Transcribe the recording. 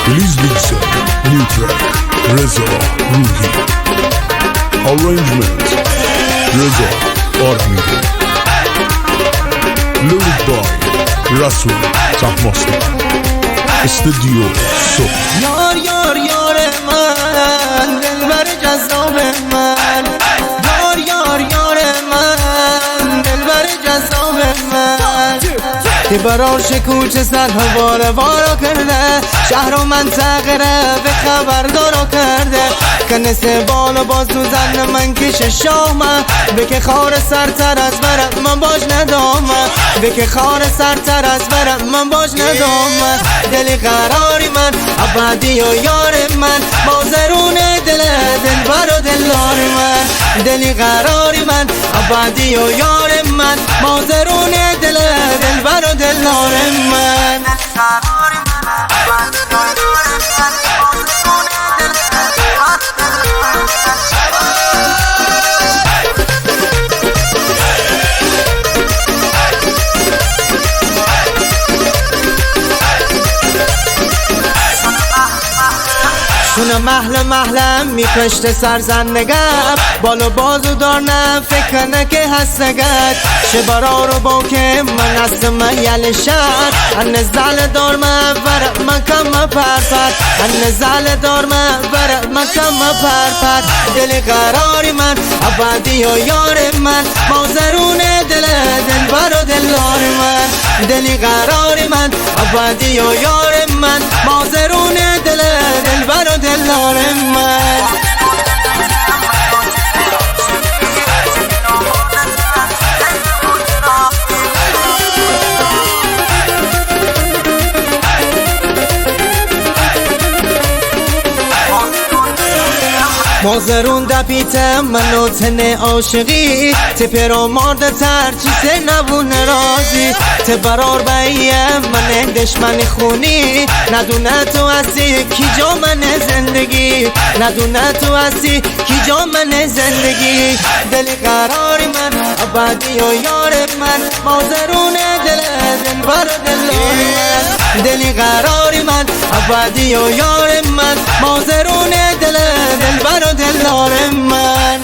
Please listen, new track, Reza Ruhi. Arrangement, Reza Armide. Lyric by Rasul Tahmasli. Studio So. یار یار یار من دلبر جذاب من، یار یار یار من دلبر جذاب من، که برار شکوچه سرها باره بارا کرده، شهر و منطقه را به خبردارا کرده، کنس بالا باز تو زن من کش شامه، بکه خار سرتر از برم من باش ندامه، بکه خار سرتر از برم من باش ندامه، دلی قراری من ابدی و یار من، بازرون دلبر و دلدار من، دلی قراری من ابدی و یار من، بازرون دلبر و دلدار من. شونه محل محلم میپشت سرزندگم، بالا بازو دارنم فکر نکه هستگت، چه برا رو با که من است من یلشن، ان زل دار من ورق من کم پرپر، ان زل دار من ورق من کم پرپر، دل قراری من ابدی و یار من، بازرون دلبر و دلدار من، دلی قراری من ابدی و یار من، بازرون دلبر و دلدار من. مازرون دپیتم منو تن عاشقی، تپر و مارد تر چیزه نبون رازی، تبرار بیم من دشمن خونی، ندونه تو هستی کی جا من زندگی، ندونه تو هستی کی جا من زندگی، دلی قراری من ابدی و یار من، مازرون دلبر و دلدار من، دلی قراری من ابدی و یار من، مازرون دلبر و دلدار من.